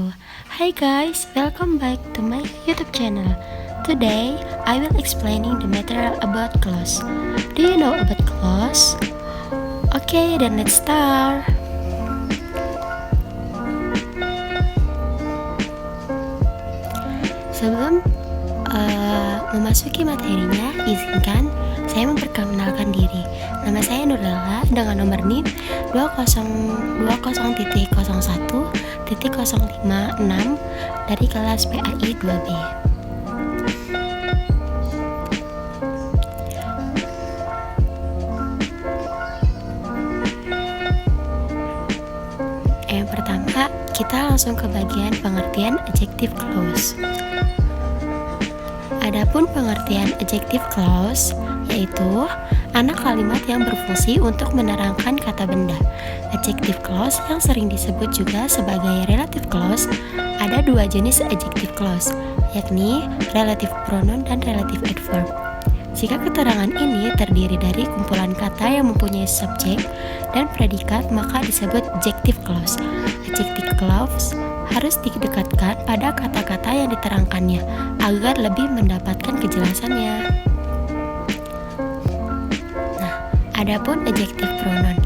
Hello, hi guys, welcome back to my YouTube channel. Today, I will explaining the material about clothes. Do you know about clothes? Okay, then let's start. Sebelum memasuki materinya, izinkan saya memperkenalkan diri. Nama saya Nurlela dengan nomor NIM 202.01.056 dari kelas PAI 2B. Yang pertama, kita langsung ke bagian pengertian adjective clause. Adapun pengertian adjective clause yaitu anak kalimat yang berfungsi untuk menerangkan kata benda. Adjective clause yang sering disebut juga sebagai relative clause. Ada dua jenis adjective clause, yakni relative pronoun dan relative adverb. Jika keterangan ini terdiri dari kumpulan kata yang mempunyai subjek dan predikat, maka disebut adjective clause. Adjective clause harus didekatkan pada kata-kata yang diterangkannya agar lebih mendapatkan kejelasannya. Nah, adapun adjective pronoun.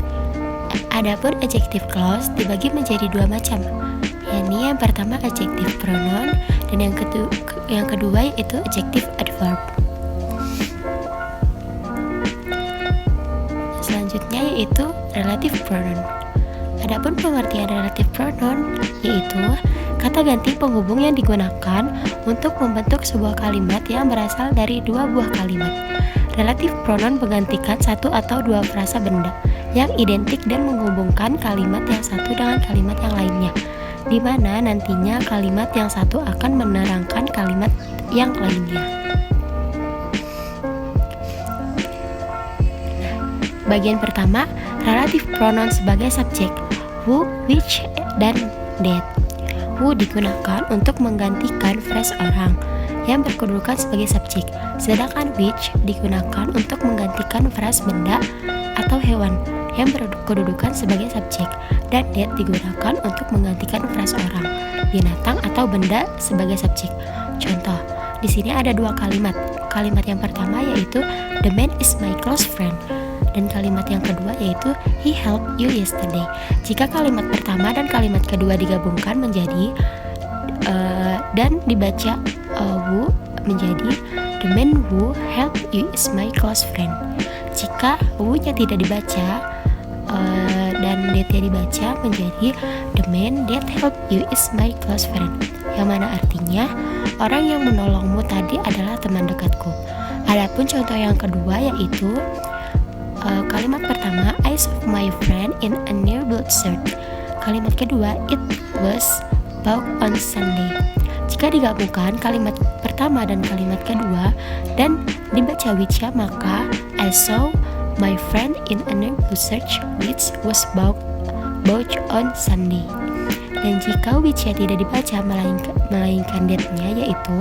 Adapun adjective clause dibagi menjadi dua macam. Yakni yang pertama adjective pronoun dan yang kedua yaitu adjective adverb. Selanjutnya yaitu relative pronoun. Adapun pengertian relative pronoun yaitu kata ganti penghubung yang digunakan untuk membentuk sebuah kalimat yang berasal dari dua buah kalimat. Relative pronoun menggantikan satu atau dua frasa benda yang identik dan menghubungkan kalimat yang satu dengan kalimat yang lainnya, di mana nantinya kalimat yang satu akan menerangkan kalimat yang lainnya. Bagian pertama, relative pronoun sebagai subjek. Who, which, dan that. Who digunakan untuk menggantikan phrase orang yang berkedudukan sebagai subjek, sedangkan which digunakan untuk menggantikan phrase benda atau hewan yang berkedudukan sebagai subjek, dan that digunakan untuk menggantikan phrase orang, binatang atau benda sebagai subjek. Contoh, di sini ada dua kalimat. Kalimat yang pertama yaitu the man is my close friend. Dan kalimat yang kedua yaitu he helped you yesterday. Jika kalimat pertama dan kalimat kedua digabungkan menjadi dan dibaca who menjadi the man who helped you is my close friend. Jika who-nya tidak dibaca dan that-nya dibaca menjadi the man that helped you is my close friend, yang mana artinya orang yang menolongmu tadi adalah teman dekatku. Adapun contoh yang kedua yaitu kalimat pertama, I saw my friend in a new blue shirt. Kalimat kedua, it was bought on Sunday. Jika digabungkan kalimat pertama dan kalimat kedua dan dibaca which-nya, maka I saw my friend in a new blue shirt which was bought on Sunday. Dan jika which-nya tidak dibaca melainkan that-nya, yaitu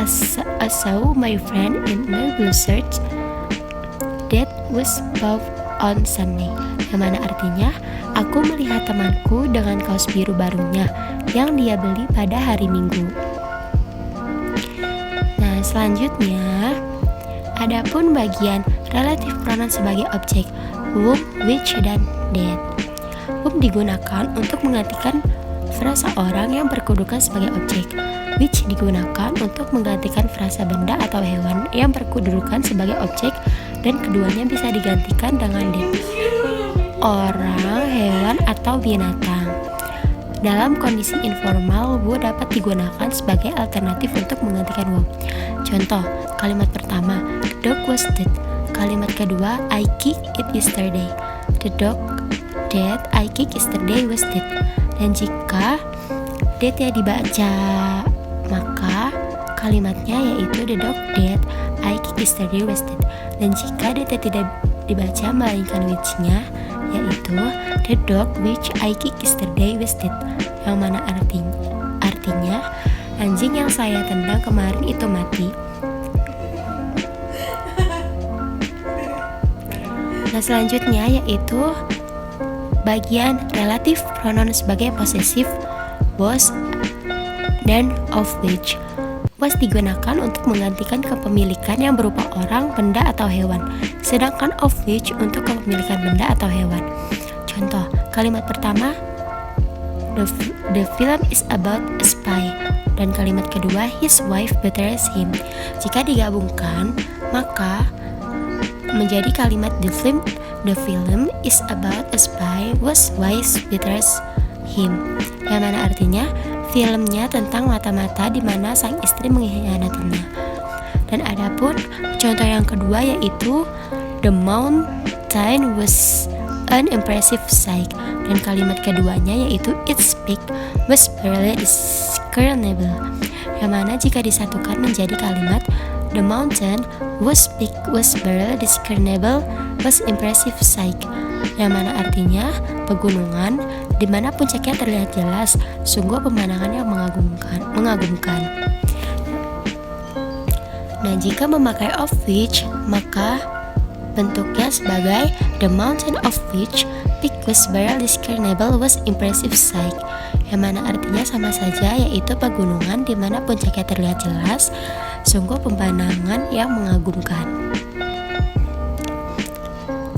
I saw my friend in a new blue shirt that was bought on Sunday, yang mana artinya aku melihat temanku dengan kaos biru barunya yang dia beli pada hari Minggu. Nah, selanjutnya adapun bagian relative pronoun sebagai objek, whom, which, dan that. Whom digunakan untuk menggantikan frasa orang yang berkedudukan sebagai objek. Which digunakan untuk menggantikan frasa benda atau hewan yang berkedudukan sebagai objek, dan keduanya bisa digantikan dengan that, orang, hewan, atau binatang. Dalam kondisi informal, who dapat digunakan sebagai alternatif untuk menggantikan whom. Contoh, kalimat pertama, the dog was dead. Kalimat kedua, I kicked it yesterday. The dog that I kicked yesterday was dead. Dan jika that-nya dibaca, maka kalimatnya yaitu the dog that I kicked yesterday was dead. Dan jika that tidak dibaca melainkan which-nya, yaitu the dog which I kicked yesterday was dead, yang mana artinya anjing yang saya tendang kemarin itu mati. Nah, selanjutnya yaitu bagian relative pronoun sebagai possessive was dan of which was digunakan untuk menggantikan kepemilikan yang berupa orang, benda, atau hewan, sedangkan of which untuk kepemilikan benda atau hewan. Contoh, kalimat pertama, the film is about a spy, dan kalimat kedua, his wife betrays him. Jika digabungkan, maka menjadi kalimat the film is about a spy whose wife betrays him, yang mana artinya filmnya tentang mata-mata di mana sang istri mengkhianatinya. Dan adapun contoh yang kedua yaitu the mountain was an impressive sight, dan kalimat keduanya yaitu its peak was barely discernible, yang mana jika disatukan menjadi kalimat the mountain whose peak was barely discernible was impressive sight, yang mana artinya pegunungan di mana puncaknya terlihat jelas, sungguh pemandangan yang mengagumkan. Nah, jika memakai of which, maka bentuknya sebagai the mountain of which peak was barely discernible was impressive sight, yang mana artinya sama saja, yaitu pegunungan di mana puncaknya terlihat jelas, sungguh pemandangan yang mengagumkan.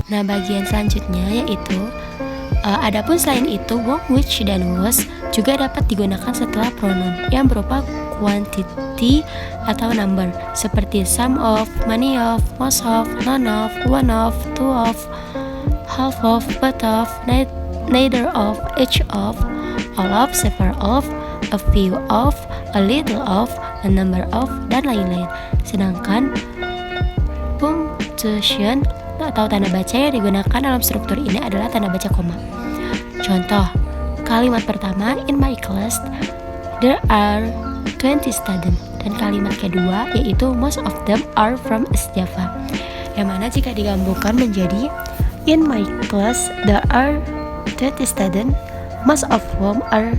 Nah, bagian selanjutnya yaitu adapun selain itu, which dan was juga dapat digunakan setelah pronoun yang berupa quantity atau number, seperti some of, many of, most of, none of, one of, two of, half of, both of, neither of, each of, all of, several of, a few of, a little of, a number of, dan lain-lain. Sedangkan punctuation atau tanda baca yang digunakan dalam struktur ini adalah tanda baca koma. Contoh, kalimat pertama, in my class there are 20 students, dan kalimat kedua yaitu most of them are from East Java, yang mana jika digabungkan menjadi in my class there are 20 students, most of whom are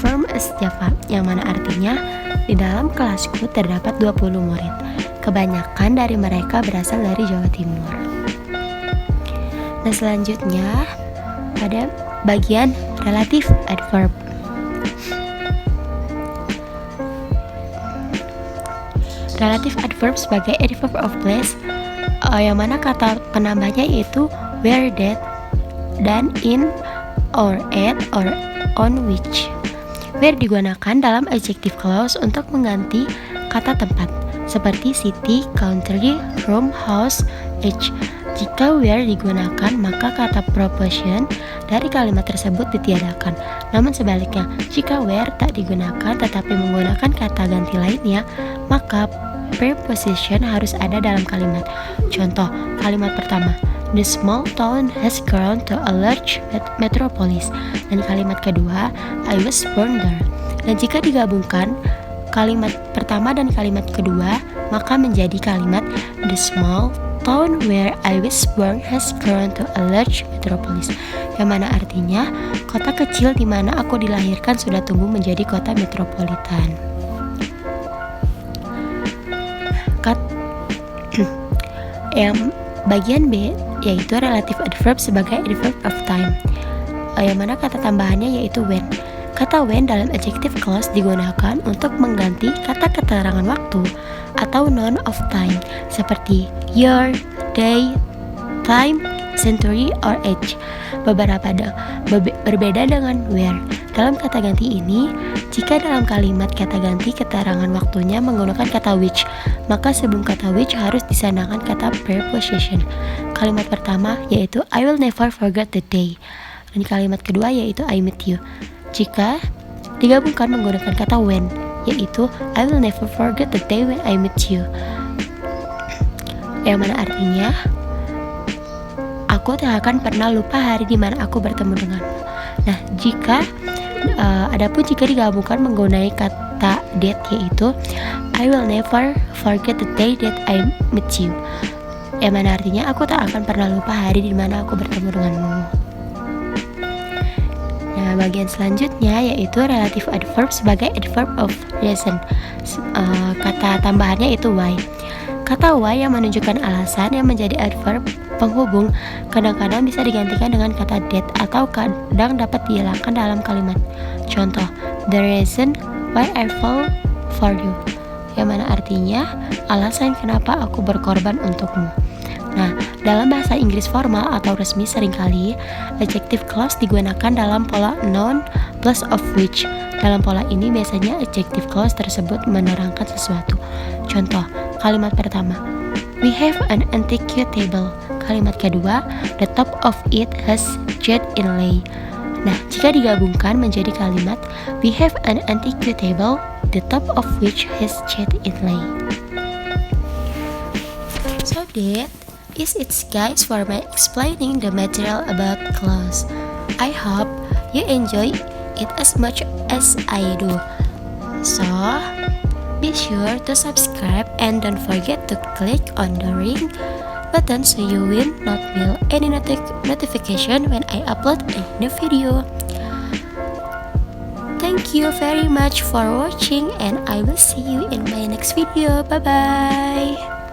from East Java, yang mana artinya di dalam kelasku terdapat 20 murid, kebanyakan dari mereka berasal dari Jawa Timur. Nah, selanjutnya pada bagian relative adverb. Relative adverb sebagai adverb of place, yang mana kata penambahnya yaitu where, that, dan in, or at, or on which. Where digunakan dalam adjective clause untuk mengganti kata tempat, seperti city, country, room, house, age. Jika where digunakan, maka kata proposition dari kalimat tersebut ditiadakan. Namun sebaliknya, jika where tak digunakan tetapi menggunakan kata ganti lainnya, maka preposition harus ada dalam kalimat. Contoh, kalimat pertama, the small town has grown to a large metropolis. Dan kalimat kedua, I was born there. Dan jika digabungkan kalimat pertama dan kalimat kedua, maka menjadi kalimat the small town where I was born has grown to a large metropolis, yang mana artinya kota kecil di mana aku dilahirkan sudah tumbuh menjadi kota metropolitan. Yang bagian B yaitu relative adverb sebagai adverb of time, yang mana kata tambahannya yaitu when. Kata when dalam adjective clause digunakan untuk mengganti kata keterangan waktu atau noun of time, seperti year, day, time, century, or age. Berbeda dengan where. Dalam kata ganti ini, jika dalam kalimat kata ganti keterangan waktunya menggunakan kata which, maka sebelum kata which harus disandangkan kata preposition. Kalimat pertama yaitu I will never forget the day, dan kalimat kedua yaitu I meet you. Jika digabungkan menggunakan kata when, yaitu I will never forget the day when I meet you, yang mana artinya aku tak akan pernah lupa hari di mana aku bertemu denganmu. Nah, adapun jika digabungkan menggunakan kata that, yaitu I will never forget the day that I meet you, yang mana artinya aku tak akan pernah lupa hari di mana aku bertemu denganmu. Nah, bagian selanjutnya yaitu relative adverb sebagai adverb of reason. Kata tambahannya itu why. Kata why yang menunjukkan alasan yang menjadi adverb penghubung kadang-kadang bisa digantikan dengan kata that atau kadang dapat dihilangkan dalam kalimat. Contoh, the reason why I fall for you, yang mana artinya alasan kenapa aku berkorban untukmu. Nah, dalam bahasa Inggris formal atau resmi seringkali adjective clause digunakan dalam pola noun plus of which. Dalam pola ini biasanya adjective clause tersebut menerangkan sesuatu. Contoh, kalimat pertama, we have an antique table. Kalimat kedua, the top of it has jade inlay. Nah, jika digabungkan menjadi kalimat, we have an antique table, the top of which has jade inlay. So that is it, guys, for my explaining the material about clause. I hope you enjoy it as much as I do. So, be sure to subscribe and don't forget to click on the ring button so you will not miss any notification when I upload a new video. Thank you very much for watching and I will see you in my next video. Bye bye.